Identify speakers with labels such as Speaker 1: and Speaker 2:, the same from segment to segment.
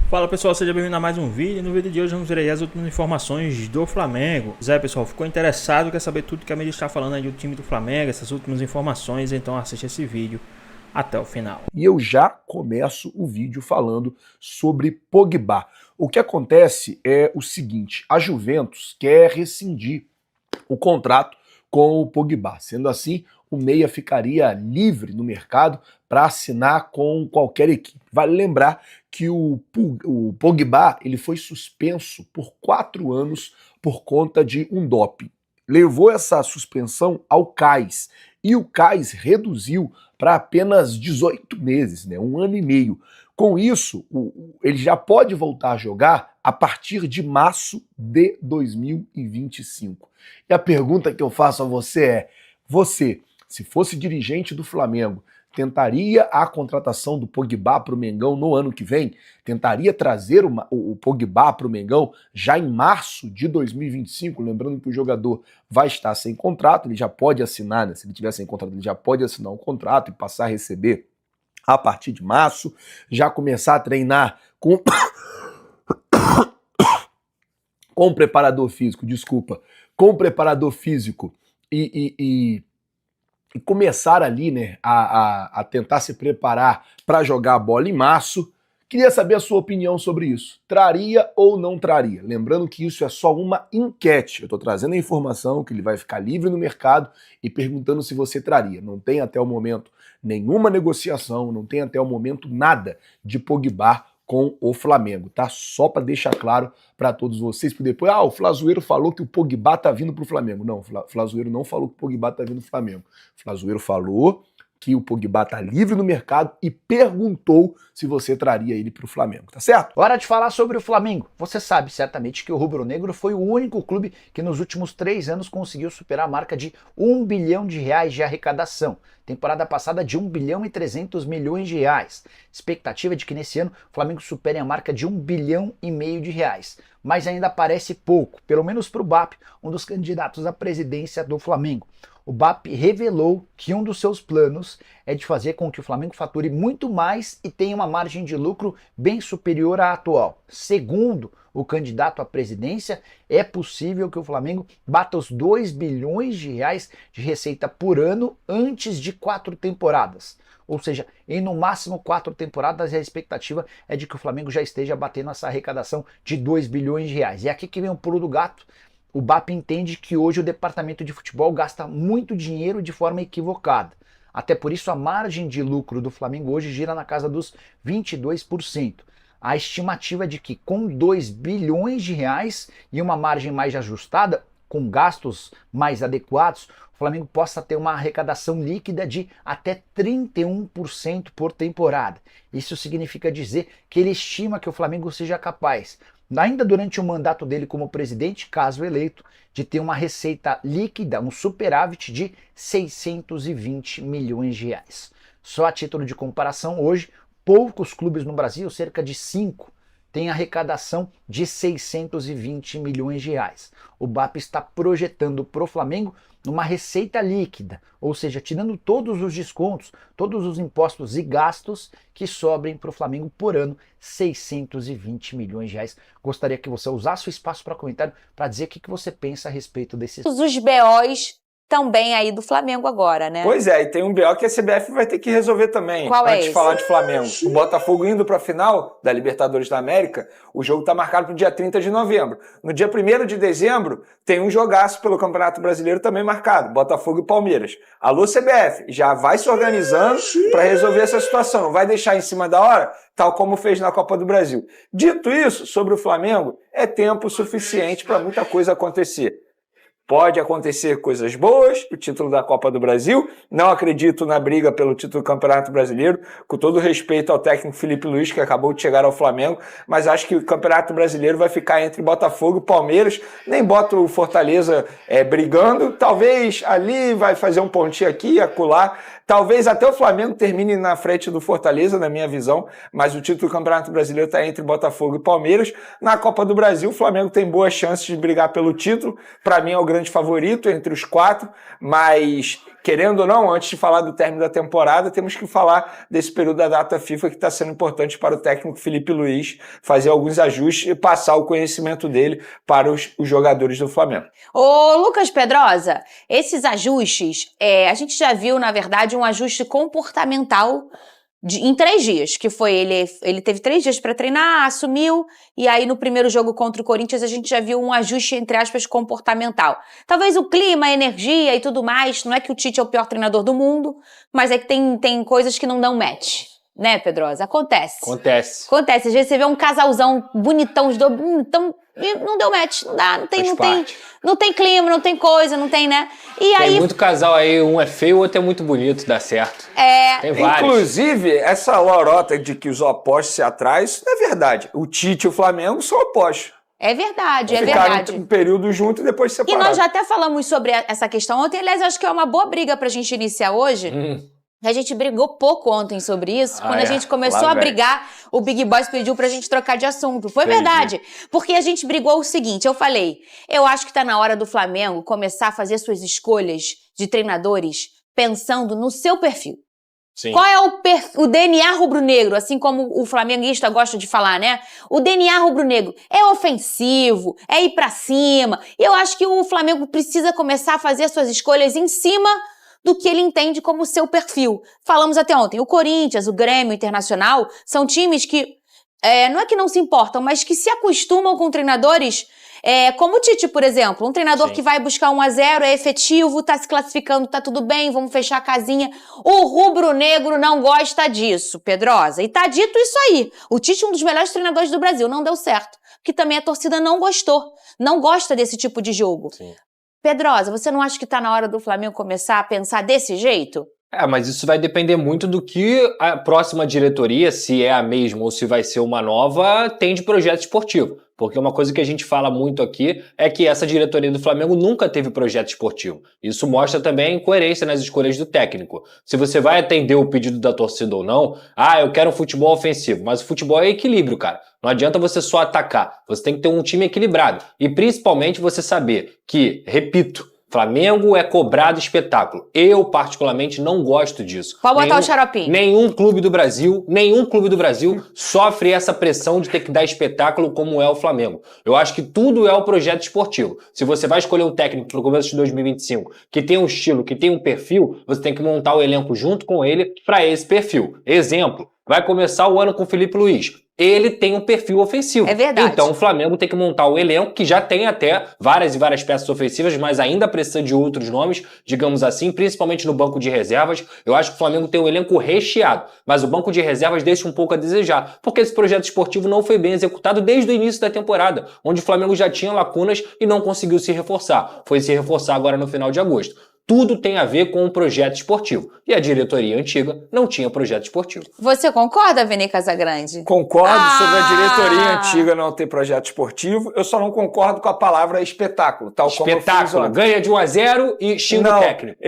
Speaker 1: Fala pessoal, seja bem-vindo a mais um vídeo. No vídeo de hoje vamos ver aí as últimas informações do Flamengo. Zé, pessoal, ficou interessado, quer saber tudo que a mídia está falando aí do time do Flamengo, essas últimas informações, então assiste esse vídeo até o final.
Speaker 2: E eu já começo o vídeo falando sobre Pogba. O que acontece é o seguinte, a Juventus quer rescindir o contrato com o Pogba. Sendo assim, o meia ficaria livre no mercado para assinar com qualquer equipe. Vale lembrar que o Pogba ele foi suspenso por 4 anos por conta de um doping. Levou essa suspensão ao CAIS e o CAIS reduziu para apenas 18 meses, né, 1 ano e meio. Com isso, ele já pode voltar a jogar a partir de março de 2025. E a pergunta que eu faço a você é: você, se fosse dirigente do Flamengo, tentaria a contratação do Pogba para o Mengão no ano que vem? Tentaria trazer o Pogba para o Mengão já em março de 2025? Lembrando que o jogador vai estar sem contrato, ele já pode assinar, né? Se ele tiver sem contrato, ele já pode assinar um contrato e passar a receber a partir de março, já começar a treinar com preparador físico, com preparador físico e começar ali, né, a tentar se preparar para jogar a bola em março. Queria saber a sua opinião sobre isso. Traria ou não traria? Lembrando que isso é só uma enquete. Eu estou trazendo a informação que ele vai ficar livre no mercado e perguntando se você traria. Não tem até o momento nenhuma negociação, não tem até o momento nada de Pogba com o Flamengo, tá? Só para deixar claro para todos vocês, porque depois, o Flazoeiro falou que o Pogba tá vindo pro Flamengo. Não, o Flazoeiro não falou que o Pogba tá vindo pro Flamengo. O Flazoeiro falou que o Pogba tá livre no mercado e perguntou se você traria ele pro Flamengo, tá certo?
Speaker 3: Hora de falar sobre o Flamengo. Você sabe certamente que o rubro-negro foi o único clube que nos últimos 3 anos conseguiu superar a marca de R$1 bilhão de arrecadação. Temporada passada de 1 bilhão e 300 milhões de reais. Expectativa é de que nesse ano o Flamengo supere a marca de 1 bilhão e meio de reais. Mas ainda parece pouco, pelo menos para o BAP, um dos candidatos à presidência do Flamengo. O BAP revelou que um dos seus planos é de fazer com que o Flamengo fature muito mais e tenha uma margem de lucro bem superior à atual. Segundo o candidato à presidência, é possível que o Flamengo bata os 2 bilhões de reais de receita por ano antes de 4 temporadas. Ou seja, em no máximo 4 temporadas, a expectativa é de que o Flamengo já esteja batendo essa arrecadação de 2 bilhões de reais. E aqui que vem o pulo do gato. O BAP entende que hoje o departamento de futebol gasta muito dinheiro de forma equivocada. Até por isso a margem de lucro do Flamengo hoje gira na casa dos 22%. A estimativa é de que com 2 bilhões de reais e uma margem mais ajustada, com gastos mais adequados, o Flamengo possa ter uma arrecadação líquida de até 31% por temporada. Isso significa dizer que ele estima que o Flamengo seja capaz, ainda durante o mandato dele como presidente, caso eleito, de ter uma receita líquida, um superávit de 620 milhões de reais. Só a título de comparação, hoje, poucos clubes no Brasil, cerca de 5, têm arrecadação de 620 milhões de reais. O BAP está projetando para o Flamengo uma receita líquida, ou seja, tirando todos os descontos, todos os impostos e gastos que sobrem para o Flamengo por ano, 620 milhões de reais. Gostaria que você usasse o espaço para comentário para dizer o que você pensa a respeito desses...
Speaker 4: Os BOs também aí do Flamengo agora, né?
Speaker 5: Pois é, e tem um BO que a CBF vai ter que resolver também.
Speaker 4: Qual é
Speaker 5: antes de
Speaker 4: esse?
Speaker 5: falar de Flamengo. O Botafogo indo para a final da Libertadores da América, o jogo está marcado para o dia 30 de novembro. No dia 1º de dezembro, tem um jogaço pelo Campeonato Brasileiro também marcado, Botafogo e Palmeiras. Alô, CBF, já vai se organizando para resolver essa situação. Não vai deixar em cima da hora, tal como fez na Copa do Brasil. Dito isso, sobre o Flamengo, é tempo suficiente para muita coisa acontecer. Pode acontecer coisas boas, o título da Copa do Brasil. Não acredito na briga pelo título do Campeonato Brasileiro, com todo respeito ao técnico Felipe Luiz, que acabou de chegar ao Flamengo, mas acho que o Campeonato Brasileiro vai ficar entre Botafogo e Palmeiras. Nem boto o Fortaleza brigando. Talvez ali vai fazer um pontinho aqui, acolá. Talvez até o Flamengo termine na frente do Fortaleza, na minha visão, mas o título do Campeonato Brasileiro está entre Botafogo e Palmeiras. Na Copa do Brasil, o Flamengo tem boas chances de brigar pelo título. Para mim, é o grande grande favorito entre os 4, mas, querendo ou não, antes de falar do término da temporada, temos que falar desse período da data FIFA que está sendo importante para o técnico Felipe Luiz fazer alguns ajustes e passar o conhecimento dele para os jogadores do Flamengo.
Speaker 4: Ô, Lucas Pedrosa, esses ajustes, a gente já viu, na verdade, um ajuste comportamental em 3 dias, que foi ele teve 3 dias para treinar, assumiu, e aí no primeiro jogo contra o Corinthians a gente já viu um ajuste, entre aspas, comportamental. Talvez o clima, a energia e tudo mais, não é que o Tite é o pior treinador do mundo, mas é que tem coisas que não dão match, né, Pedrosa? Acontece. Às vezes você vê um casalzão bonitão, então não deu match, não dá, não tem clima, não tem coisa, não tem, né? E aí,
Speaker 6: tem muito casal aí, um é feio, o outro é muito bonito, dá certo. Tem vários.
Speaker 5: Inclusive, essa lorota de que os opostos se atraem, isso não é verdade. O Tite e o Flamengo são opostos.
Speaker 4: É verdade,
Speaker 5: Ficaram um período junto e depois separaram.
Speaker 4: E nós já até falamos sobre essa questão ontem, aliás, acho que é uma boa briga pra gente iniciar hoje. A gente brigou pouco ontem sobre isso. Quando a gente começou a brigar, o Big Boss pediu pra gente trocar de assunto. Foi verdade. Porque a gente brigou o seguinte, eu falei, eu acho que tá na hora do Flamengo começar a fazer suas escolhas de treinadores pensando no seu perfil.
Speaker 6: Sim.
Speaker 4: Qual é o DNA rubro-negro, assim como o flamenguista gosta de falar, né? O DNA rubro-negro é ofensivo, é ir pra cima. E eu acho que o Flamengo precisa começar a fazer suas escolhas em cima do que ele entende como seu perfil. Falamos até ontem, o Corinthians, o Grêmio, o Internacional, são times que, não é que não se importam, mas que se acostumam com treinadores como o Tite, por exemplo. Um treinador que vai buscar 1-0, é efetivo, tá se classificando, tá tudo bem, vamos fechar a casinha. O rubro-negro não gosta disso, Pedrosa. E tá dito isso aí. O Tite, um dos melhores treinadores do Brasil, não deu certo. Porque também a torcida não gostou. Não gosta desse tipo de jogo.
Speaker 6: Sim.
Speaker 4: Pedrosa, você não acha que tá na hora do Flamengo começar a pensar desse jeito?
Speaker 6: Mas isso vai depender muito do que a próxima diretoria, se é a mesma ou se vai ser uma nova, tem de projeto esportivo. Porque uma coisa que a gente fala muito aqui é que essa diretoria do Flamengo nunca teve projeto esportivo. Isso mostra também coerência nas escolhas do técnico. Se você vai atender o pedido da torcida ou não, eu quero um futebol ofensivo, mas o futebol é equilíbrio, cara. Não adianta você só atacar, você tem que ter um time equilibrado. E principalmente você saber que, repito, Flamengo é cobrado espetáculo. Eu, particularmente, não gosto disso.
Speaker 4: Pode botar o xaropinho.
Speaker 6: Nenhum clube do Brasil sofre essa pressão de ter que dar espetáculo como é o Flamengo. Eu acho que tudo é o projeto esportivo. Se você vai escolher um técnico para o começo de 2025 que tem um estilo, que tem um perfil, você tem que montar o elenco junto com ele para esse perfil. Exemplo, vai começar o ano com o Felipe Luiz. Ele tem um perfil ofensivo.
Speaker 4: É verdade.
Speaker 6: Então o Flamengo tem que montar o elenco, que já tem até várias e várias peças ofensivas, mas ainda precisa de outros nomes, digamos assim, principalmente no banco de reservas. Eu acho que o Flamengo tem um elenco recheado, mas o banco de reservas deixa um pouco a desejar, porque esse projeto esportivo não foi bem executado desde o início da temporada, onde o Flamengo já tinha lacunas e não conseguiu se reforçar. Foi se reforçar agora no final de agosto. Tudo tem a ver com o projeto esportivo. E a diretoria antiga não tinha projeto esportivo.
Speaker 4: Você concorda, Vene Casagrande?
Speaker 5: Concordo sobre a diretoria antiga não ter projeto esportivo. Eu só não concordo com a palavra espetáculo. Tal como eu fiz ontem.
Speaker 6: Ganha de 1-0 e xinga o técnico.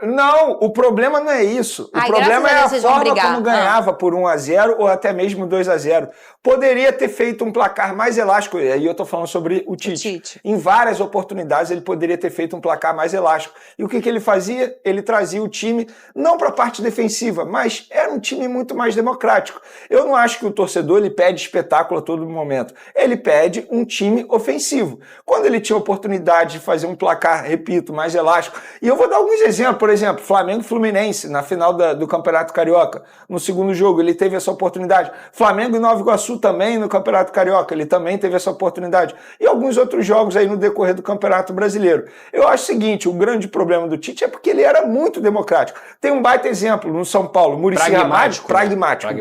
Speaker 5: Não, o problema não é isso. O problema é a forma como ganhava por 1-0 ou até mesmo 2-0. Poderia ter feito um placar mais elástico. E aí eu tô falando sobre o Tite. Em várias oportunidades ele poderia ter feito um placar mais elástico. E o que ele fazia? Ele trazia o time não para a parte defensiva, mas era um time muito mais democrático. Eu não acho que o torcedor ele pede espetáculo a todo momento. Ele pede um time ofensivo. Quando ele tinha a oportunidade de fazer um placar, repito, mais elástico. E eu vou dar alguns exemplos. Por exemplo, Flamengo e Fluminense, na final do Campeonato Carioca. No segundo jogo, ele teve essa oportunidade. Flamengo e Nova Iguaçu também no Campeonato Carioca. Ele também teve essa oportunidade. E alguns outros jogos aí no decorrer do Campeonato Brasileiro. Eu acho o seguinte, o grande problema do Tite é porque ele era muito democrático. Tem um baita exemplo no São Paulo, Muricy Ramalho, pragmático.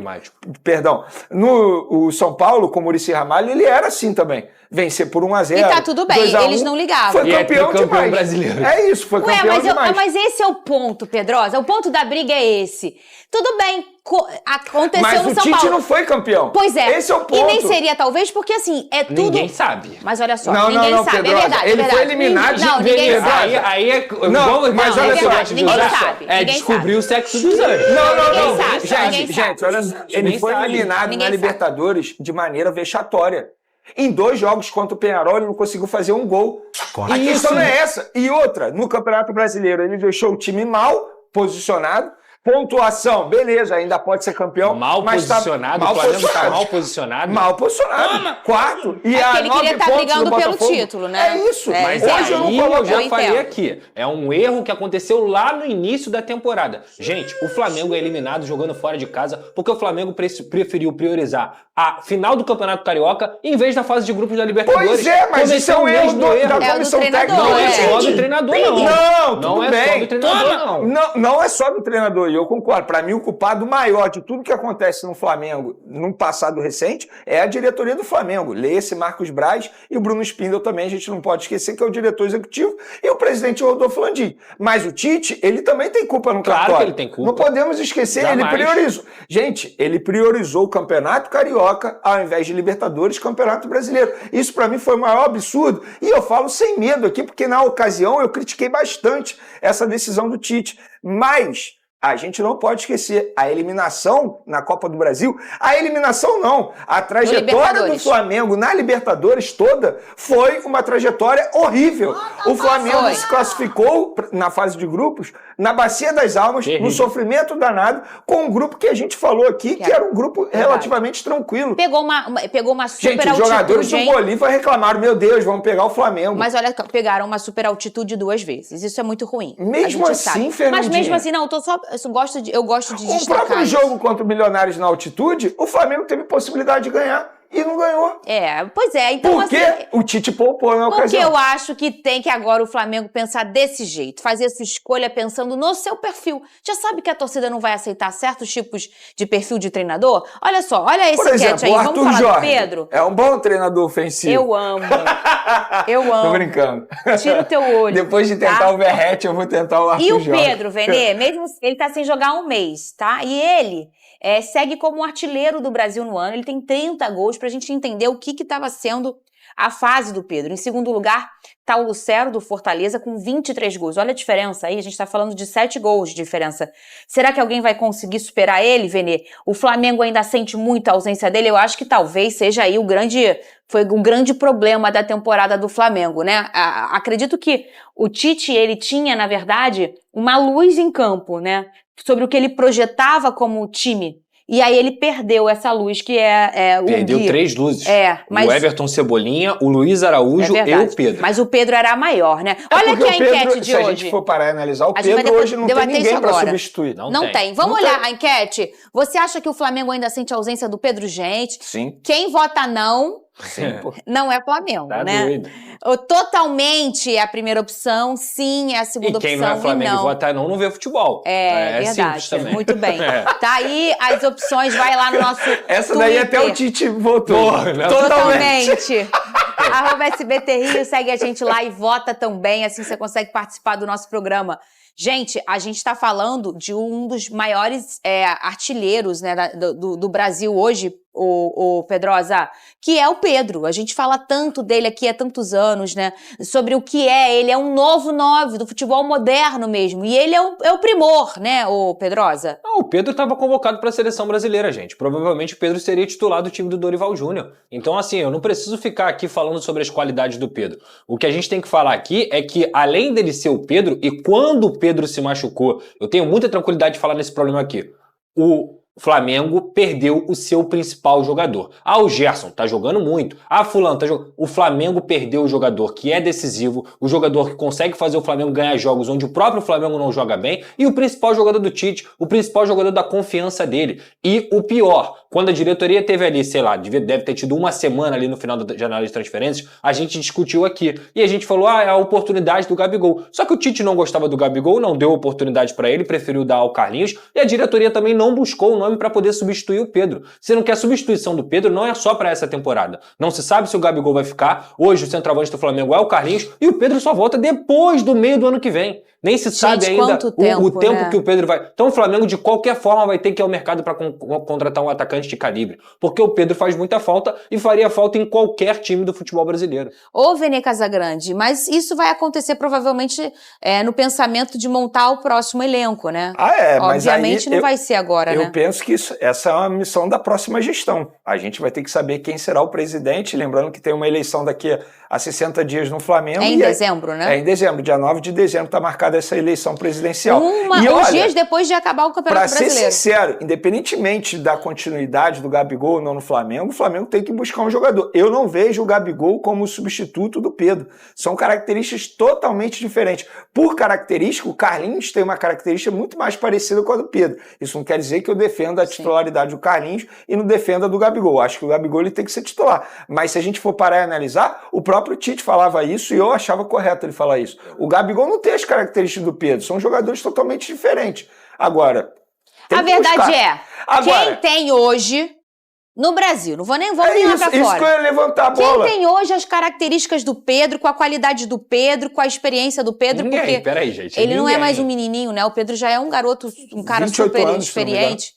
Speaker 5: Perdão. No São Paulo, com o Muricy Ramalho, ele era assim também. Vencer por 1-0.
Speaker 4: E tá tudo bem, eles não ligavam.
Speaker 5: Foi campeão demais.
Speaker 6: Brasileiro.
Speaker 5: É isso, foi campeão demais.
Speaker 4: Mas esse é o ponto, Pedrosa. O ponto da briga é esse. Tudo bem, aconteceu
Speaker 5: mas
Speaker 4: no São Paulo.
Speaker 5: Mas o Tite não foi campeão.
Speaker 4: Pois é.
Speaker 5: Esse é o ponto.
Speaker 4: E nem seria, talvez, porque assim, é tudo...
Speaker 6: Ninguém sabe.
Speaker 4: Mas olha só,
Speaker 5: ninguém
Speaker 4: sabe.
Speaker 5: Pedrosa,
Speaker 4: é verdade.
Speaker 5: Ele foi eliminado.
Speaker 4: Não, ninguém sabe.
Speaker 6: Aí é...
Speaker 5: Mas olha só.
Speaker 4: Ninguém sabe.
Speaker 6: É descobrir o sexo dos anjos.
Speaker 5: Não. Gente, olha só. Ele foi eliminado na Libertadores de maneira vexatória. Em 2 jogos contra o Peñarol, ele não conseguiu fazer um gol.
Speaker 2: Correto.
Speaker 5: A questão não é essa. E outra, no Campeonato Brasileiro, ele deixou o time mal posicionado. Pontuação, beleza, ainda pode ser campeão.
Speaker 6: Mal
Speaker 5: mas
Speaker 6: posicionado,
Speaker 5: tá
Speaker 6: o Flamengo tá mal posicionado.
Speaker 5: Mal posicionado. Quarto. E
Speaker 4: É
Speaker 5: a
Speaker 4: porque ele
Speaker 5: 9
Speaker 4: queria estar
Speaker 5: pontos
Speaker 4: brigando
Speaker 5: do
Speaker 4: pelo
Speaker 5: Botafogo.
Speaker 4: título, né?
Speaker 5: É isso.
Speaker 4: É,
Speaker 6: Mas
Speaker 4: exato.
Speaker 6: aí
Speaker 5: hoje
Speaker 6: eu já
Speaker 4: Eu
Speaker 6: falei
Speaker 4: entendo.
Speaker 6: aqui, é um erro que aconteceu lá no início da temporada. Gente, o Flamengo é eliminado jogando fora de casa porque o Flamengo preferiu priorizar a final do Campeonato Carioca em vez da fase de grupos da Libertadores.
Speaker 5: Pois é, mas isso é um erro da
Speaker 4: É do
Speaker 5: comissão
Speaker 4: treinador,
Speaker 5: técnica.
Speaker 6: Não é
Speaker 4: é.
Speaker 6: só do treinador, não.
Speaker 5: Não, tudo
Speaker 6: Não é
Speaker 5: bem.
Speaker 6: só do treinador, não.
Speaker 5: Não é só do treinador, e eu concordo. Para mim, o culpado maior de tudo que acontece no Flamengo num passado recente é a diretoria do Flamengo. Leia-se Marcos Braz e o Bruno Spindel também, a gente não pode esquecer que é o diretor executivo e o presidente Rodolfo Landim. Mas o Tite, ele também tem culpa no
Speaker 6: Claro
Speaker 5: cartório.
Speaker 6: que ele tem culpa.
Speaker 5: Não podemos esquecer,
Speaker 6: Jamais.
Speaker 5: ele priorizou. Gente, ele priorizou o Campeonato Carioca ao invés de Libertadores, Campeonato Brasileiro. Isso para mim foi o maior absurdo. E eu falo sem medo aqui, porque na ocasião eu critiquei bastante essa decisão do Tite. Mas a gente não pode esquecer a eliminação na Copa do Brasil. A eliminação não. A trajetória do Flamengo na Libertadores toda foi uma trajetória horrível. O Flamengo se classificou na fase de grupos, na Bacia das Almas, no sofrimento danado, com um grupo que a gente falou aqui, que era um grupo relativamente tranquilo.
Speaker 4: Pegou uma super
Speaker 5: Gente, os
Speaker 4: altitude,
Speaker 5: jogadores do
Speaker 4: hein?
Speaker 5: Bolívar reclamaram, meu Deus, vamos pegar o Flamengo.
Speaker 4: Mas olha, pegaram uma super altitude 2 vezes. Isso é muito ruim.
Speaker 5: Mesmo
Speaker 4: A gente
Speaker 5: assim,
Speaker 4: sabe.
Speaker 5: Fernandinha.
Speaker 4: Mas mesmo assim, não, eu gosto de
Speaker 5: O
Speaker 4: destacar
Speaker 5: próprio
Speaker 4: isso.
Speaker 5: jogo contra o Milionários na altitude, o Flamengo teve possibilidade de ganhar e não ganhou.
Speaker 4: Pois é. Então,
Speaker 5: Porque
Speaker 4: assim,
Speaker 5: o Tite poupou na
Speaker 4: porque
Speaker 5: ocasião.
Speaker 4: eu acho que tem que agora o Flamengo pensar desse jeito, fazer sua escolha pensando no seu perfil. Já sabe que a torcida não vai aceitar certos tipos de perfil de treinador? Olha só, olha esse
Speaker 5: Por exemplo,
Speaker 4: enquete aí.
Speaker 5: o
Speaker 4: Vamos
Speaker 5: Arthur
Speaker 4: falar
Speaker 5: Jorge
Speaker 4: do Pedro?
Speaker 5: é um bom treinador ofensivo.
Speaker 4: Eu amo. Eu amo.
Speaker 5: Tô brincando.
Speaker 4: Tira o teu olho.
Speaker 5: Depois de tentar
Speaker 4: tá?
Speaker 5: o Verratti, eu vou tentar o Arthur
Speaker 4: E o
Speaker 5: Jorge.
Speaker 4: Pedro, Venê, mesmo ele tá sem jogar um mês, tá? E ele segue como um artilheiro do Brasil no ano. Ele tem 30 gols pra gente entender o que estava sendo a fase do Pedro. Em segundo lugar, tá o Lucero, do Fortaleza, com 23 gols. Olha a diferença aí, a gente tá falando de 7 gols de diferença. Será que alguém vai conseguir superar ele, Venê? O Flamengo ainda sente muito a ausência dele? Eu acho que talvez seja aí foi um grande problema da temporada do Flamengo, né? Acredito que o Tite, ele tinha, na verdade, uma luz em campo, né? Sobre o que ele projetava como time. E aí ele perdeu essa luz, que é o
Speaker 6: Perdeu
Speaker 4: Gui.
Speaker 6: 3 luzes.
Speaker 4: Mas
Speaker 6: O Everton Cebolinha, o Luiz Araújo e o Pedro.
Speaker 4: Mas o Pedro era a maior, né? Olha aqui
Speaker 5: Porque
Speaker 4: a
Speaker 5: o Pedro,
Speaker 4: enquete de
Speaker 5: se a
Speaker 4: hoje.
Speaker 5: gente for parar e analisar, o
Speaker 4: A gente vai
Speaker 5: Pedro hoje não tem
Speaker 4: debater
Speaker 5: ninguém
Speaker 4: isso
Speaker 5: pra
Speaker 4: agora.
Speaker 5: substituir.
Speaker 4: Não tem. Vamos olhar a enquete. Você acha que o Flamengo ainda sente a ausência do Pedro? Gente,
Speaker 5: Sim.
Speaker 4: quem vota não,
Speaker 5: Sim, pô.
Speaker 4: não é Flamengo,
Speaker 6: Tá
Speaker 4: né?
Speaker 6: doido.
Speaker 4: Totalmente é a primeira opção, sim é a segunda
Speaker 6: E quem
Speaker 4: opção,
Speaker 6: não é Flamengo
Speaker 4: e
Speaker 6: e
Speaker 4: não.
Speaker 6: vota não vê futebol.
Speaker 4: É
Speaker 6: simples
Speaker 4: verdade,
Speaker 6: também.
Speaker 4: muito bem.
Speaker 6: É.
Speaker 4: Tá aí as opções, vai lá no nosso
Speaker 5: Essa
Speaker 4: Twitter.
Speaker 5: daí até o Tite votou.
Speaker 6: Porra, não.
Speaker 4: Totalmente. @SBT Rio, segue a gente lá e vota também, assim você consegue participar do nosso programa. Gente, a gente tá falando de um dos maiores artilheiros, né, do Brasil hoje, o Pedrosa, que é o Pedro. A gente fala tanto dele aqui há tantos anos, né? Sobre o que ele é um novo 9 do futebol moderno mesmo. E ele é o primor, né, o Pedrosa?
Speaker 6: Não, o Pedro estava convocado para a seleção brasileira, gente. Provavelmente o Pedro seria titular do time do Dorival Júnior. Então, assim, eu não preciso ficar aqui falando sobre as qualidades do Pedro. O que a gente tem que falar aqui é que, além dele ser o Pedro, e quando o Pedro se machucou, eu tenho muita tranquilidade de falar nesse problema aqui. O Flamengo perdeu o seu principal jogador. O Gerson tá jogando muito. Fulano tá jogando. O Flamengo perdeu o jogador que é decisivo, o jogador que consegue fazer o Flamengo ganhar jogos onde o próprio Flamengo não joga bem, e o principal jogador do Tite, o principal jogador da confiança dele. E o pior, quando a diretoria teve ali, sei lá, deve ter tido uma semana ali no final da janela de transferências, a gente discutiu aqui. E a gente falou, é a oportunidade do Gabigol. Só que o Tite não gostava do Gabigol, não deu oportunidade pra ele, preferiu dar ao Carlinhos, e a diretoria também não buscou o nome para poder substituir o Pedro. Se não quer substituição do Pedro, não é só para essa temporada. Não se sabe se o Gabigol vai ficar. Hoje o centroavante do Flamengo é o Carlinhos e o Pedro só volta depois do meio do ano que vem. Nem se sabe ainda o tempo né? Que o Pedro vai... Então o Flamengo de qualquer forma vai ter que ir ao mercado para contratar um atacante de calibre. Porque o Pedro faz muita falta e faria falta em qualquer time do futebol brasileiro.
Speaker 4: Ô, Venê Casagrande, mas isso vai acontecer provavelmente no pensamento de montar o próximo elenco, né?
Speaker 5: Mas
Speaker 4: obviamente
Speaker 5: aí
Speaker 4: não vai ser agora, né?
Speaker 5: Eu penso penso que essa é uma missão da próxima gestão. A gente vai ter que saber quem será o presidente, lembrando que tem uma eleição daqui a 60 dias no Flamengo.
Speaker 4: É em dezembro, né?
Speaker 5: É em dezembro, dia 9 de dezembro está marcada essa eleição presidencial.
Speaker 4: Uns dias depois de acabar o Campeonato Brasileiro.
Speaker 5: Para ser sincero, independentemente da continuidade do Gabigol ou não no Flamengo, o Flamengo tem que buscar um jogador. Eu não vejo o Gabigol como substituto do Pedro. São características totalmente diferentes. Por característica, o Carlinhos tem uma característica muito mais parecida com a do Pedro. Isso não quer dizer que eu defenda a titularidade do Carlinhos e não defenda a do Gabigol. Acho que o Gabigol ele tem que ser titular. Mas se a gente for parar e analisar, o próprio Tite falava isso e eu achava correto ele falar isso. O Gabigol não tem as características do Pedro, são jogadores totalmente diferentes. Agora,
Speaker 4: a verdade quem tem hoje no Brasil, não vou nem lá pra fora.
Speaker 5: Isso que eu ia levantar a bola.
Speaker 4: Quem tem hoje as características do Pedro, com a qualidade do Pedro, com a experiência do Pedro, porque
Speaker 6: peraí, gente,
Speaker 4: ele não é mais um menininho, né? O Pedro já é um garoto, um cara super experiente.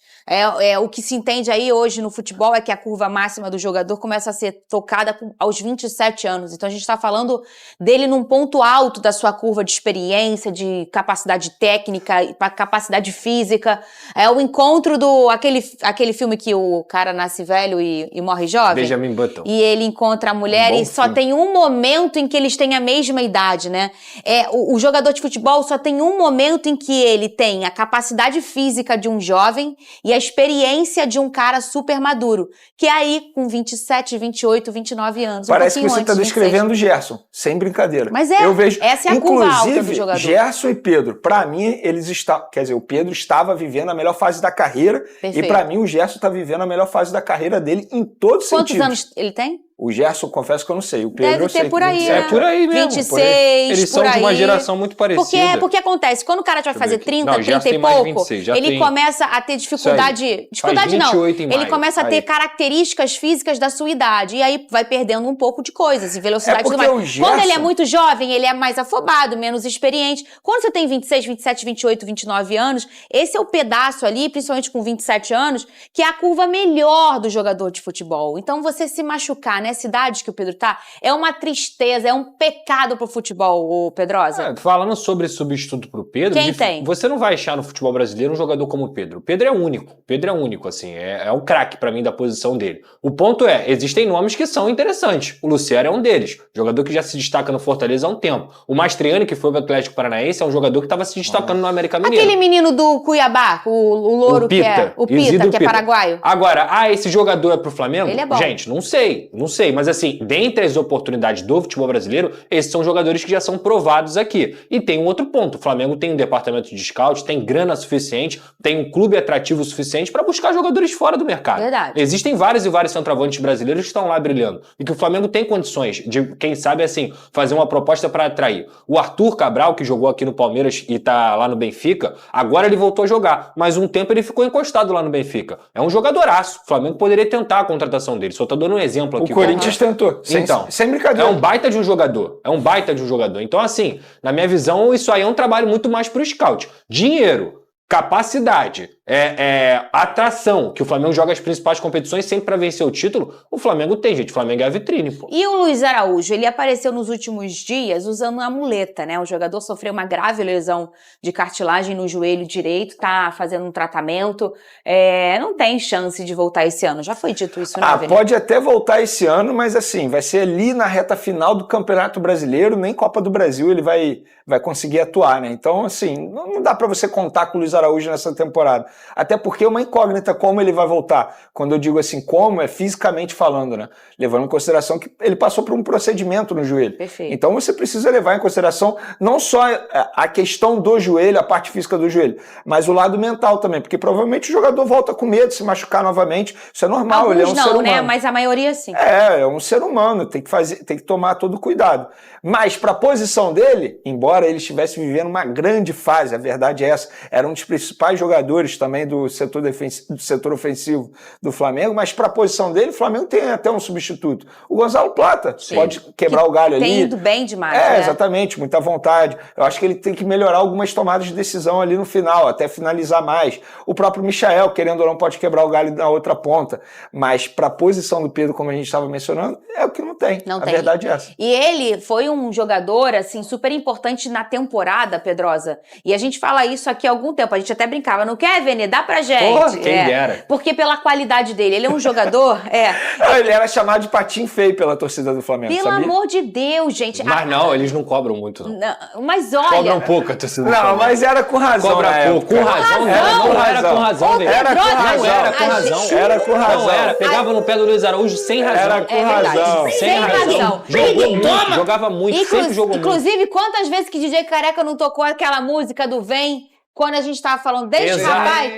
Speaker 4: O que se entende aí hoje no futebol é que a curva máxima do jogador começa a ser tocada aos 27 anos. Então a gente está falando dele num ponto alto da sua curva de experiência, de capacidade técnica, capacidade física. É o encontro aquele filme que o cara nasce velho e morre jovem.
Speaker 6: Benjamin Button.
Speaker 4: E ele encontra a mulher e só tem um momento em que eles têm a mesma idade, né? O jogador de futebol só tem um momento em que ele tem a capacidade física de um jovem e a experiência de um cara super maduro, que é aí com 27, 28, 29 anos.
Speaker 5: Parece que você está descrevendo o Gerson, sem brincadeira.
Speaker 4: Mas
Speaker 5: eu vejo,
Speaker 4: essa é a curva alta do jogador.
Speaker 5: Gerson e Pedro, para mim, eles estavam... Quer dizer, o Pedro estava vivendo a melhor fase da carreira. Perfeito. E para mim o Gerson está vivendo a melhor fase da carreira dele em todos os sentidos.
Speaker 4: Quantos anos ele tem?
Speaker 5: O Gerson, confesso que eu não sei. O Pedro
Speaker 4: deve
Speaker 5: eu sei.
Speaker 4: Ter por aí, né?
Speaker 6: É por aí mesmo.
Speaker 4: 26,
Speaker 6: Eles são de uma geração muito parecida.
Speaker 4: Porque acontece, quando o cara vai fazer 30, 30 e
Speaker 6: mais
Speaker 4: pouco,
Speaker 6: 26,
Speaker 4: ele começa a ter dificuldade... Dificuldade não. Ele começa a ter características físicas da sua idade. E aí vai perdendo um pouco de coisas, e velocidade e tudo mais.
Speaker 5: Gerson...
Speaker 4: Quando ele é muito jovem, ele é mais afobado, menos experiente. Quando você tem 26, 27, 28, 29 anos, esse é o pedaço ali, principalmente com 27 anos, que é a curva melhor do jogador de futebol. Então você se machucar nessa idade que o Pedro tá, é uma tristeza, é um pecado pro futebol, ô Pedrosa.
Speaker 6: Falando sobre substituto pro Pedro,
Speaker 4: quem tem?
Speaker 6: Você não vai achar no futebol brasileiro um jogador como o Pedro. O Pedro é único. O Pedro é único, assim, é o craque pra mim da posição dele. O ponto existem nomes que são interessantes. O Luciano é um deles, jogador que já se destaca no Fortaleza há um tempo. O Mastriani, que foi pro Atlético Paranaense, é um jogador que estava se destacando no América Mineiro.
Speaker 4: Aquele menino do Cuiabá, o louro que é o Pita, que é paraguaio.
Speaker 6: Agora, esse jogador é pro Flamengo?
Speaker 4: Ele é bom.
Speaker 6: Gente, não sei, mas assim, dentre as oportunidades do futebol brasileiro, esses são jogadores que já são provados aqui. E tem um outro ponto, o Flamengo tem um departamento de scout, tem grana suficiente, tem um clube atrativo suficiente para buscar jogadores fora do mercado.
Speaker 4: Verdade.
Speaker 6: Existem vários e vários centroavantes brasileiros que estão lá brilhando. E que o Flamengo tem condições de, quem sabe, assim, fazer uma proposta para atrair. O Arthur Cabral, que jogou aqui no Palmeiras e tá lá no Benfica, agora ele voltou a jogar, mas um tempo ele ficou encostado lá no Benfica. É um jogadoraço. O Flamengo poderia tentar a contratação dele. Só tô dando um exemplo aqui.
Speaker 5: O Corinthians tentou. Sem brincadeira.
Speaker 6: É um baita de um jogador. Então, assim, na minha visão, isso aí é um trabalho muito mais pro scout. Dinheiro, capacidade, atração, que o Flamengo joga as principais competições sempre para vencer o título, o Flamengo tem, gente. O Flamengo é a vitrine, pô.
Speaker 4: E o Luiz Araújo, ele apareceu nos últimos dias usando uma muleta, né? O jogador sofreu uma grave lesão de cartilagem no joelho direito, tá fazendo um tratamento, não tem chance de voltar esse ano. Já foi dito isso, né, Vini?
Speaker 5: Pode até voltar esse ano, mas assim, vai ser ali na reta final do Campeonato Brasileiro, nem Copa do Brasil ele vai conseguir atuar, né? Então, assim, não dá para você contar com o Luiz Araújo nessa temporada. Até porque é uma incógnita como ele vai voltar. Quando eu digo assim, como, é fisicamente falando, né? Levando em consideração que ele passou por um procedimento no joelho.
Speaker 4: Perfeito.
Speaker 5: Então você precisa levar em consideração não só a questão do joelho, a parte física do joelho, mas o lado mental também, porque provavelmente o jogador volta com medo de se machucar novamente. Isso é normal,
Speaker 4: alguns
Speaker 5: ele é um ser humano.
Speaker 4: né? Mas a maioria sim.
Speaker 5: É um ser humano, tem que tomar todo cuidado. Mas para a posição dele, embora ele estivesse vivendo uma grande fase, a verdade é essa, era um dos principais jogadores também do setor ofensivo do Flamengo, mas para a posição dele, o Flamengo tem até um substituto. O Gonzalo Plata pode quebrar o galho ali.
Speaker 4: Tem ido bem demais, né?
Speaker 5: Exatamente, muita vontade. Eu acho que ele tem que melhorar algumas tomadas de decisão ali no final, até finalizar mais. O próprio Michael, querendo ou não, pode quebrar o galho na outra ponta, mas para a posição do Pedro, como a gente estava mencionando, é o que não tem. A verdade é essa.
Speaker 4: E ele foi um jogador, assim, super importante na temporada, Pedrosa. E a gente fala isso aqui há algum tempo. A gente até brincava, não quer ver Benê? Dá pra gente.
Speaker 6: Porra, quem dera.
Speaker 4: Porque pela qualidade dele, ele é um jogador,
Speaker 5: Ele era chamado de patinho feio pela torcida do Flamengo,
Speaker 4: Pelo
Speaker 5: sabia?
Speaker 4: amor de Deus, gente.
Speaker 6: Mas não, eles não cobram muito, não.
Speaker 4: Não, mas olha...
Speaker 6: Cobram pouco a torcida do
Speaker 5: Não,
Speaker 6: Flamengo.
Speaker 5: mas era com razão.
Speaker 6: Cobra
Speaker 5: na
Speaker 6: pouco.
Speaker 5: época.
Speaker 6: Com razão,
Speaker 5: Era
Speaker 6: era com razão.
Speaker 4: Ô,
Speaker 6: velho.
Speaker 5: Era com
Speaker 4: Pedrosa,
Speaker 5: razão.
Speaker 6: Era com
Speaker 4: a
Speaker 6: razão.
Speaker 4: gente-
Speaker 5: Era com razão.
Speaker 6: Não era. Pegava no pé do Luiz Araújo sem razão.
Speaker 5: Era com
Speaker 4: É verdade.
Speaker 5: razão.
Speaker 4: Sem razão.
Speaker 6: Jogou muito, jogava muito, sempre jogou muito.
Speaker 4: Inclusive, quantas vezes que DJ Careca não tocou aquela música do Vem, quando a gente tava falando desse
Speaker 6: Exato.
Speaker 4: rapaz?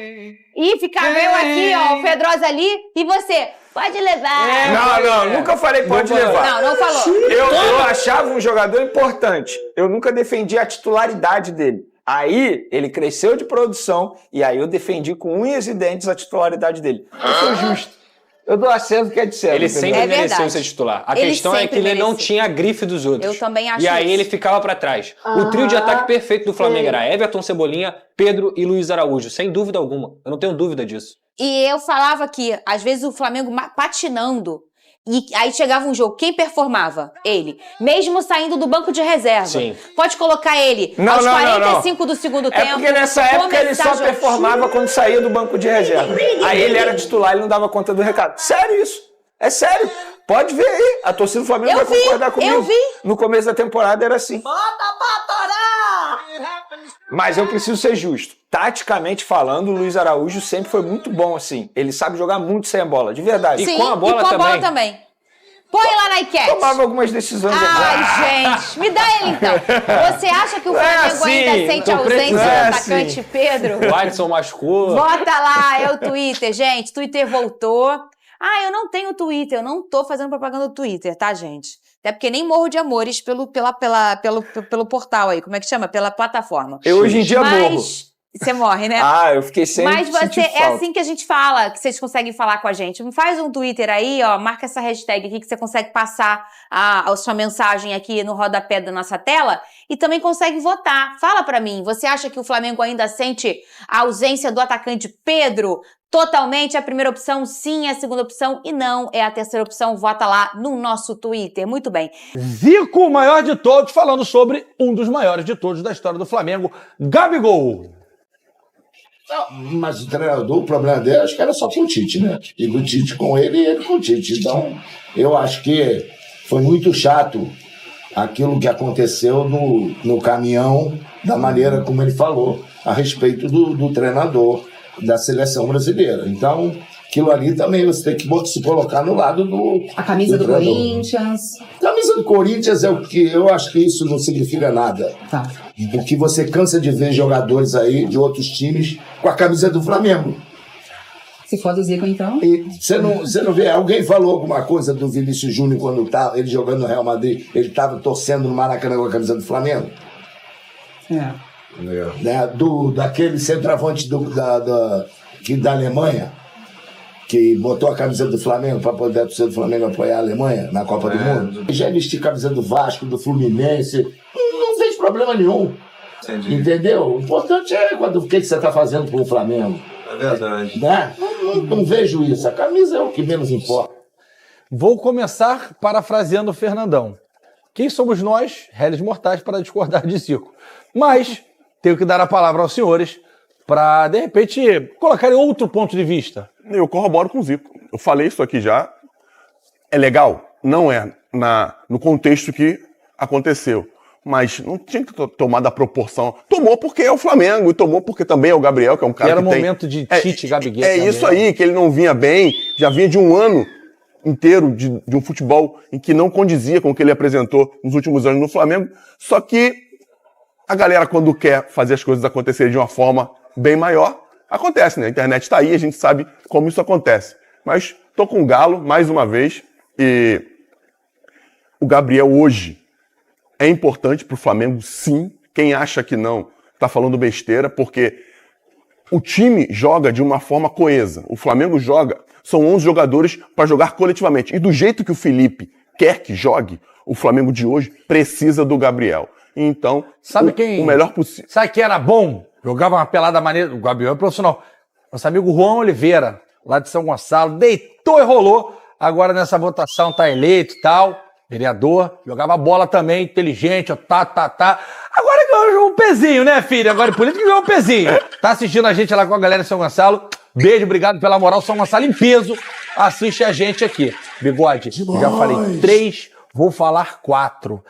Speaker 4: E ficava eu aqui, ó, o Pedrosa ali, e você, pode levar.
Speaker 5: Não, nunca falei pode levar.
Speaker 4: Não falou.
Speaker 5: Eu achava um jogador importante. Eu nunca defendi a titularidade dele. Aí ele cresceu de produção e aí eu defendi com unhas e dentes a titularidade dele. Eu sou justo. Eu dou a César o que é de César.
Speaker 6: Ele
Speaker 5: entendeu?
Speaker 6: sempre
Speaker 4: É
Speaker 6: mereceu
Speaker 4: verdade.
Speaker 6: ser titular. A
Speaker 4: Ele
Speaker 6: questão é
Speaker 4: sempre
Speaker 6: que ele não
Speaker 4: mereceu.
Speaker 6: tinha a grife dos outros.
Speaker 4: Eu também acho
Speaker 6: E aí
Speaker 4: isso.
Speaker 6: ele ficava pra trás. O trio de ataque perfeito do Flamengo era Everton, Cebolinha, Pedro e Luiz Araújo. Sem dúvida alguma. Eu não tenho dúvida disso.
Speaker 4: E eu falava que, às vezes, o Flamengo patinando, e aí chegava um jogo, quem performava? Ele. Mesmo saindo do banco de reserva.
Speaker 6: Sim.
Speaker 4: Pode colocar ele
Speaker 5: Não,
Speaker 4: aos
Speaker 5: não,
Speaker 4: 45 do segundo tempo.
Speaker 5: É porque nessa época ele
Speaker 4: começar
Speaker 5: só
Speaker 4: a jogar.
Speaker 5: performava quando saía do banco de reserva. Aí ele era titular, ele não dava conta do recado. Sério isso? É sério. Pode ver aí. A torcida do Flamengo
Speaker 4: Eu
Speaker 5: vai
Speaker 4: vi,
Speaker 5: concordar comigo.
Speaker 4: eu vi.
Speaker 5: No começo da temporada era assim. Mas eu preciso ser justo. Taticamente falando, o Luiz Araújo sempre foi muito bom assim. Ele sabe jogar muito sem a bola, de verdade.
Speaker 4: Sim,
Speaker 6: com a bola
Speaker 4: também. Põe lá na enquete.
Speaker 5: Tomava algumas decisões.
Speaker 4: Ai, gente, me dá ele então. Você acha que o Flamengo
Speaker 5: assim,
Speaker 4: ainda sente a
Speaker 5: tô
Speaker 4: ausência do
Speaker 5: precisando.
Speaker 4: atacante Pedro?
Speaker 6: O Alisson machucou.
Speaker 4: Bota lá, é o Twitter, gente. Twitter voltou. Eu não tenho Twitter, eu não tô fazendo propaganda do Twitter, tá, gente? Até porque nem morro de amores pelo portal aí, como é que chama? Pela plataforma.
Speaker 5: Eu hoje em dia morro.
Speaker 4: Você morre, né?
Speaker 5: Eu fiquei sem
Speaker 4: Mas
Speaker 5: sentir
Speaker 4: é
Speaker 5: falta.
Speaker 4: assim que a gente fala, que vocês conseguem falar com a gente. Faz um Twitter aí, ó, marca essa hashtag aqui que você consegue passar a sua mensagem aqui no rodapé da nossa tela e também consegue votar. Fala pra mim, você acha que o Flamengo ainda sente a ausência do atacante Pedro? Totalmente, a primeira opção sim, a segunda opção e não é a terceira opção. Vota lá no nosso Twitter. Muito bem.
Speaker 7: Zico, o maior de todos, falando sobre um dos maiores de todos da história do Flamengo, Gabigol.
Speaker 8: Não, mas o treinador, o problema dele, acho que era só com o Tite, né? E o Tite com ele e ele com o Tite. Então, eu acho que foi muito chato aquilo que aconteceu no caminhão, da maneira como ele falou, a respeito do treinador da seleção brasileira. Então, aquilo ali também você tem que se colocar no lado do
Speaker 9: A camisa do
Speaker 8: treinador.
Speaker 9: Corinthians.
Speaker 8: A camisa do Corinthians é o que eu acho que isso não significa nada.
Speaker 9: Tá.
Speaker 8: Porque você cansa de ver jogadores aí de outros times com a camisa do Flamengo.
Speaker 9: Se for do Zico, então.
Speaker 8: E você não vê, alguém falou alguma coisa do Vinícius Júnior quando tá, ele jogando no Real Madrid, ele estava torcendo no Maracanã com a camisa do Flamengo?
Speaker 9: É.
Speaker 8: Né? Daquele centroavante da Alemanha, que botou a camisa do Flamengo para poder a torcida do Flamengo apoiar a Alemanha na Copa do Mundo. Já vestiu a camisa do Vasco, do Fluminense, não fez problema nenhum.
Speaker 10: Entendi.
Speaker 8: Entendeu? O importante é o que você está fazendo com o Flamengo.
Speaker 10: É verdade.
Speaker 8: Né? Não vejo isso. A camisa é o que menos importa.
Speaker 7: Vou começar parafraseando o Fernandão. Quem somos nós, réis mortais, para discordar de Zico? Mas tenho que dar a palavra aos senhores para, de repente, colocarem outro ponto de vista.
Speaker 11: Eu corroboro com o Zico. Eu falei isso aqui já. É legal? Não é no contexto que aconteceu. Mas não tinha que tomar da proporção. Tomou porque é o Flamengo e tomou porque também é o Gabriel, que é um cara
Speaker 7: Era
Speaker 11: que
Speaker 7: um
Speaker 11: tem...
Speaker 7: momento de Tite, Gabigol.
Speaker 11: É isso aí, que ele não vinha bem. Já vinha de um ano inteiro de um futebol em que não condizia com o que ele apresentou nos últimos anos no Flamengo. Só que a galera, quando quer fazer as coisas acontecerem de uma forma bem maior, acontece, né? A internet tá aí, a gente sabe como isso acontece. Mas tô com o Galo, mais uma vez, e o Gabriel hoje é importante pro Flamengo, sim. Quem acha que não, tá falando besteira, porque o time joga de uma forma coesa. O Flamengo são 11 jogadores para jogar coletivamente. E do jeito que o Felipe quer que jogue, o Flamengo de hoje precisa do Gabriel. Então, o melhor possível.
Speaker 7: Sabe quem era bom? Jogava uma pelada maneira. O Gabriel é profissional. Nosso amigo Juan Oliveira, lá de São Gonçalo, deitou e rolou. Agora nessa votação tá eleito e tal. Vereador. Jogava bola também, inteligente, ó, tá. Agora Um pezinho, né, filho? Agora em política ganhou um pezinho. Tá assistindo a gente lá com a galera de São Gonçalo. Beijo, obrigado pela moral. São Gonçalo em peso. Assiste a gente aqui. Bigode, já falei 3, vou falar 4.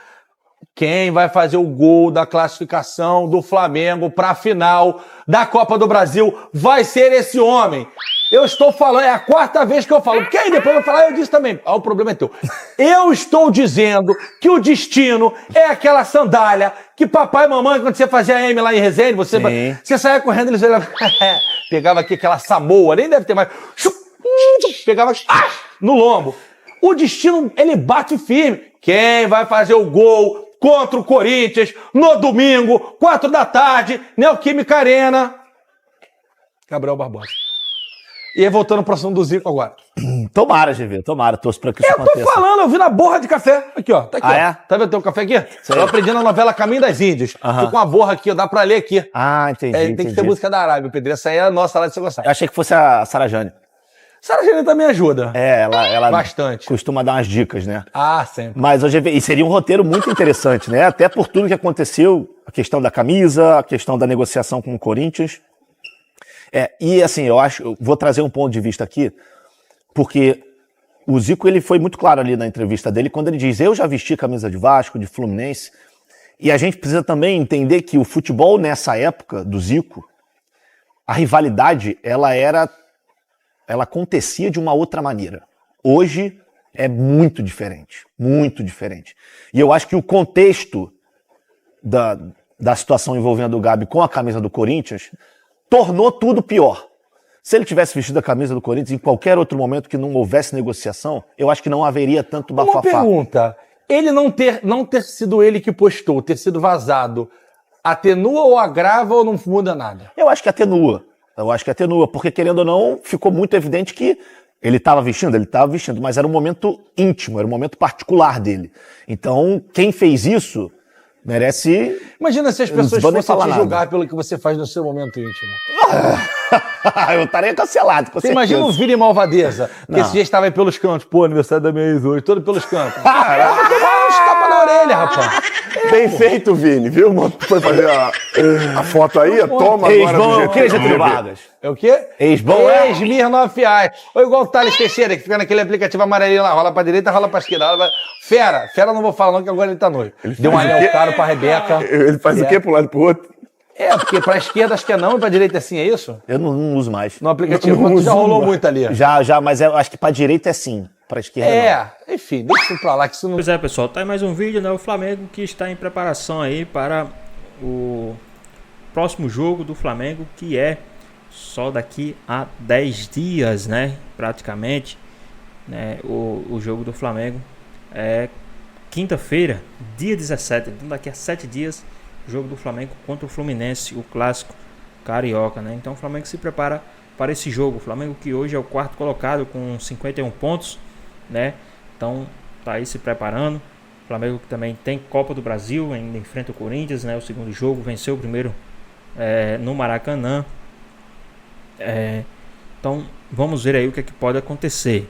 Speaker 7: Quem vai fazer o gol da classificação do Flamengo pra final da Copa do Brasil vai ser esse homem. Eu estou falando, é a 4ª vez que eu falo. Porque aí depois eu vou falar, eu disse também. O problema é teu. Eu estou dizendo que o destino é aquela sandália que papai e mamãe, quando você fazia M lá em Resende, você saia correndo, eles pegava aqui aquela Samoa, nem deve ter mais. Pegava no lombo. O destino, ele bate firme. Quem vai fazer o gol contra o Corinthians no domingo, 4 da tarde, Neoquímica Arena? Gabriel Barbosa. E aí, voltando pro assunto do Zico agora.
Speaker 10: Tomara, GV, tomara, torço pra que isso aconteça.
Speaker 7: Eu tô falando, eu vi na borra de café. Aqui, ó, tá aqui, ó.
Speaker 10: É?
Speaker 7: Tá vendo teu café aqui?
Speaker 10: Sei.
Speaker 7: Eu aprendi na novela Caminho das Índias. Tô com uma borra aqui, ó, dá pra ler aqui.
Speaker 10: Ah, entendi,
Speaker 7: Tem que ter música da Arábia, Pedro. Essa aí é a nossa lá de São Gonçalo.
Speaker 10: Eu achei que fosse a Sara Jane.
Speaker 7: Sara Jane também ajuda.
Speaker 10: Ela
Speaker 7: bastante.
Speaker 10: Costuma dar umas dicas, né?
Speaker 7: Ah, sempre.
Speaker 10: Mas hoje e seria um roteiro muito interessante, né? Até por tudo que aconteceu, a questão da camisa, a questão da negociação com o Corinthians. E assim, eu vou trazer um ponto de vista aqui, porque o Zico, ele foi muito claro ali na entrevista dele, quando ele diz, eu já vesti camisa de Vasco, de Fluminense, e a gente precisa também entender que o futebol nessa época do Zico, a rivalidade, ela acontecia de uma outra maneira. Hoje é muito diferente, muito diferente. E eu acho que o contexto da situação envolvendo o Gabi com a camisa do Corinthians tornou tudo pior. Se ele tivesse vestido a camisa do Corinthians em qualquer outro momento que não houvesse negociação, eu acho que não haveria tanto bafafá.
Speaker 7: Uma pergunta, ele não ter sido ele que postou, ter sido vazado, atenua ou agrava ou não muda nada?
Speaker 10: Eu acho que atenua. Porque querendo ou não, ficou muito evidente que ele estava vestindo, mas era um momento íntimo, era um momento particular dele. Então, quem fez isso merece...
Speaker 7: Imagina se as pessoas fossem te julgar pelo que você faz no seu momento íntimo.
Speaker 10: Eu estaria cancelado, com
Speaker 7: você
Speaker 10: certeza.
Speaker 7: Imagina o Vini Malvadeza, que esse dia estava aí pelos cantos. Pô, aniversário da minha ex hoje, todo pelos cantos. Caramba, tapa na orelha, rapaz.
Speaker 11: Bem feito, Vini, viu? Foi fazer a foto aí, toma agora.
Speaker 10: Ex-bom, o que, Getúlio Vargas?
Speaker 7: É o quê?
Speaker 10: Ex-bom,
Speaker 7: Ex-Mirnoff Reais. Ou igual o Thales Teixeira, que fica naquele aplicativo amarelinho lá, rola pra direita, rola pra esquerda. Fera não vou falar não, que agora ele tá noivo. Deu um anel caro pra Rebeca.
Speaker 11: Ele faz o quê pro lado e pro outro?
Speaker 7: Porque pra esquerda acho que é não e pra direita é sim, é isso?
Speaker 10: Eu não uso mais.
Speaker 7: No aplicativo já rolou muito ali.
Speaker 10: Já, mas eu acho que pra direita é sim, pra esquerda não.
Speaker 7: Enfim, deixa isso pra lá que isso não...
Speaker 1: Pois é, pessoal, tá aí mais um vídeo, né? O Flamengo que está em preparação aí para o próximo jogo do Flamengo, que é só daqui a 10 dias, né? Praticamente, né? O jogo do Flamengo é quinta-feira, dia 17, então daqui a 7 dias, jogo do Flamengo contra o Fluminense, o clássico carioca, né? Então o Flamengo se prepara para esse jogo. O Flamengo que hoje é o 4º colocado com 51 pontos, né? Então tá aí se preparando. O Flamengo que também tem Copa do Brasil, ainda enfrenta o Corinthians, né? O segundo jogo, venceu o primeiro no Maracanã. Então vamos ver aí o que é que pode acontecer.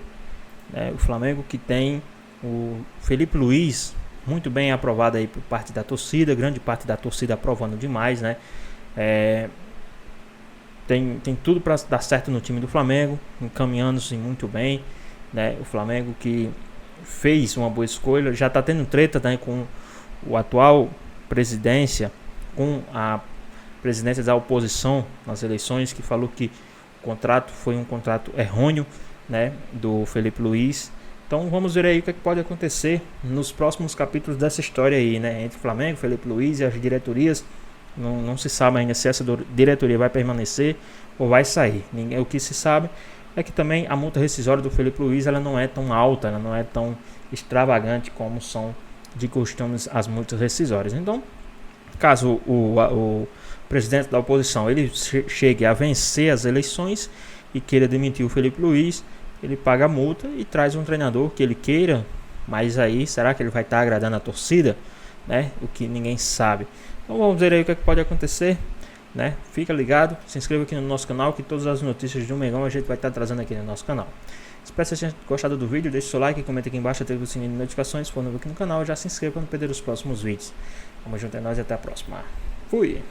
Speaker 1: O Flamengo que tem o Felipe Luiz, muito bem aprovado aí por parte da torcida, grande parte da torcida aprovando demais, né? Tem tudo para dar certo no time do Flamengo, encaminhando-se muito bem, né? O Flamengo que fez uma boa escolha, já está tendo treta, né, com o atual presidência, com a presidência da oposição nas eleições, que falou que o contrato foi um contrato errôneo, né, do Felipe Luiz. Então vamos ver aí o que pode acontecer nos próximos capítulos dessa história aí, né? Entre Flamengo, Felipe Luiz e as diretorias. Não se sabe ainda se essa diretoria vai permanecer ou vai sair. O que se sabe é que também a multa rescisória do Felipe Luiz, ela não é tão alta, ela não é tão extravagante como são de costume as multas rescisórias. Então, caso o presidente da oposição ele chegue a vencer as eleições e queira demitir o Felipe Luiz, ele paga a multa e traz um treinador que ele queira, mas aí será que ele vai estar agradando a torcida, né? O que ninguém sabe. Então vamos ver aí o que pode acontecer. né? Fica ligado, se inscreva aqui no nosso canal, que todas as notícias do Mengão a gente vai estar trazendo aqui no nosso canal. Espero que vocês tenham gostado do vídeo, deixe seu like, comenta aqui embaixo, ative o sininho de notificações, se for novo aqui no canal, já se inscreva para não perder os próximos vídeos. Tamo junto, é nóis e até a próxima. Fui!